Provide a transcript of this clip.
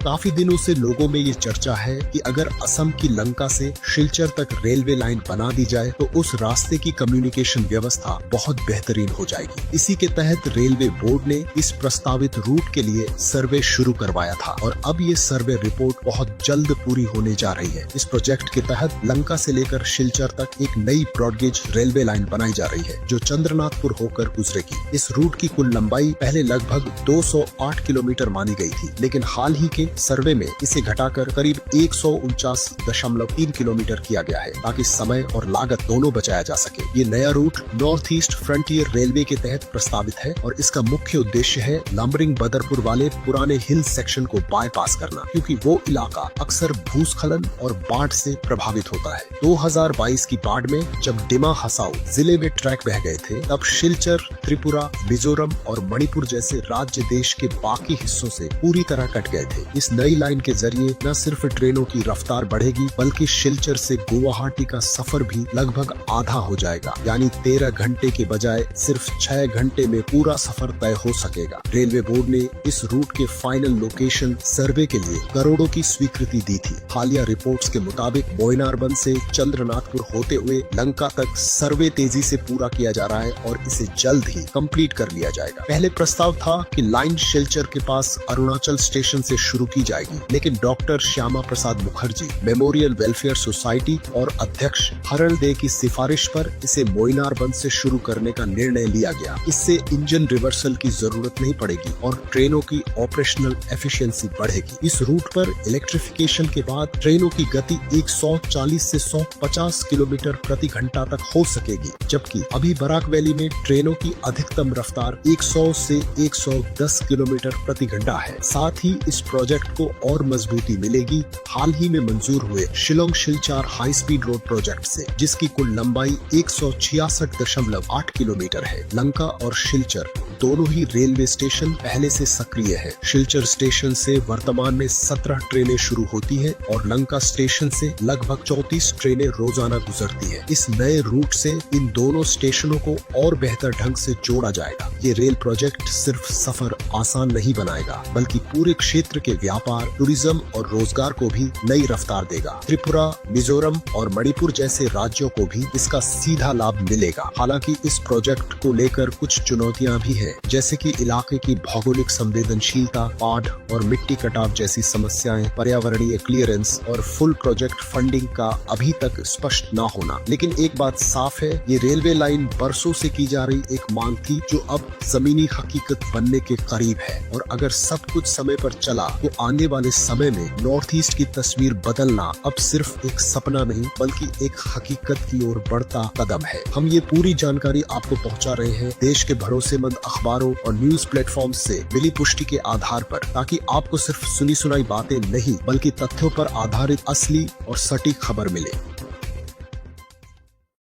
काफी दिनों से लोगों में ये चर्चा है कि अगर असम की लंका से शिलचर तक रेलवे लाइन बना दी जाए तो उस रास्ते की कम्युनिकेशन व्यवस्था बहुत बेहतरीन हो जाएगी। इसी के तहत रेलवे बोर्ड ने इस प्रस्तावित रूट के लिए सर्वे शुरू करवाया था और अब ये सर्वे रिपोर्ट बहुत जल्द पूरी होने जा रही है। इस प्रोजेक्ट के तहत लंका से लेकर शिलचर तक एक नई ब्रॉडगेज रेलवे लाइन बनाई जा रही है जो चंद्रनाथपुर होकर गुजरेगी। इस रूट की कुल लंबाई पहले लगभग 208 किलोमीटर मानी गई थी, लेकिन हाल ही के सर्वे में इसे घटाकर करीब 149.3 किलोमीटर किया गया है ताकि समय और लागत दोनों बचाया जा सके। ये नया route north east frontier railway के तहत प्रस्तावित है और इसका मुख्य उद्देश्य है लामरिंग बदरपुर वाले पुराने हिल सेक्शन को बाईपास करना, क्योंकि वो इलाका अक्सर भूस्खलन और बाढ़ से प्रभावित होता है। 2022 की बाढ़ में जब डिमा हसाओ जिले में ट्रैक बह गए थे, तब शिलचर, त्रिपुरा, मिजोरम और मणिपुर जैसे राज्य देश के बाकी हिस्सों से पूरी तरह कट गए थे। इस नई लाइन के जरिए न सिर्फ ट्रेनों की रफ्तार बढ़ेगी, बल्कि शिलचर से गुवाहाटी का सफर भी लगभग आधा हो जाएगा, यानी 13 घंटे के बजाय सिर्फ 6 घंटे में पूरा सफर तय हो सकेगा। रेलवे बोर्ड ने इस रूट के फाइनल लोकेशन सर्वे के लिए करोड़ों की स्वीकृति दी थी। हालिया रिपोर्ट्स के मुताबिक बोयनारबंद से चंद्रनाथपुर होते हुए लंका तक सर्वे तेजी से पूरा किया जा रहा है और इसे जल्द ही कंप्लीट कर लिया जाएगा। पहले प्रस्ताव था कि लाइन शिलचर के पास अरुणाचल स्टेशन से शुरू की जाएगी, लेकिन doctor Shyama Prasad Mukherjee memorial welfare society और अध्यक्ष हरल दे की सिफारिश पर इसे मोइनारबंद से शुरू करने का निर्णय लिया गया। इससे इंजन रिवर्सल की जरूरत नहीं पड़ेगी और ट्रेनों की ऑपरेशनल एफिशिएंसी बढ़ेगी। इस रूट पर इलेक्ट्रिफिकेशन के बाद ट्रेनों की गति 140 से 150 किलोमीटर प्रति घंटा तक हो सकेगी, जबकि अभी बराक वैली में ट्रेनों की अधिकतम रफ्तार 100 से 110 किलोमीटर प्रति घंटा है। साथ ही इस प्रोजेक्ट को और मजबूती मिलेगी हाल ही में मंजूर हुए Shillong Silchar high speed road project से, जिसकी कुल लंबाई 166.8 किलोमीटर है। लंका और शिलचर दोनों ही रेलवे स्टेशन पहले से सक्रिय है। शिलचर स्टेशन से वर्तमान में 17 ट्रेनें शुरू होती हैं और लंका स्टेशन से लगभग 34 ट्रेनें रोजाना गुजरती है। इस नए रूट से इन दोनों स्टेशनों को और बेहतर ढंग से जोड़ा जाएगा। ये रेल प्रोजेक्ट सिर्फ सफर आसान नहीं बनाएगा, बल्कि पूरे क्षेत्र के व्यापार, टूरिज्म और रोजगार को भी नई रफ्तार देगा। त्रिपुरा, मिजोरम और मणिपुर जैसे राज्यों को भी इसका सीधा लाभ मिलेगा। हालांकि इस प्रोजेक्ट को लेकर कुछ चुनौतियां भी है, जैसे कि इलाके की भौगोलिक संवेदनशीलता, बाढ़ और मिट्टी कटाव जैसी समस्याएं, पर्यावरणीय क्लियरेंस और फुल प्रोजेक्ट फंडिंग का अभी तक स्पष्ट न होना। लेकिन एक बात साफ है, ये रेलवे लाइन बरसों से की जा रही एक मांग थी जो अब जमीनी हकीकत बनने के करीब है। और अगर सब कुछ समय पर चला तो आने वाले समय में नॉर्थ ईस्ट की तस्वीर बदलना अब सिर्फ एक सपना नहीं, बल्कि एक हकीकत की ओर बढ़ता कदम है। हम ये पूरी जानकारी आपको पहुंचा रहे हैं देश के भरोसेमंद अखबारों और न्यूज प्लेटफॉर्म से मिली पुष्टि के आधार पर, ताकि आपको सिर्फ सुनी सुनाई बातें नहीं, बल्कि तथ्यों पर आधारित असली और सटीक खबर मिले।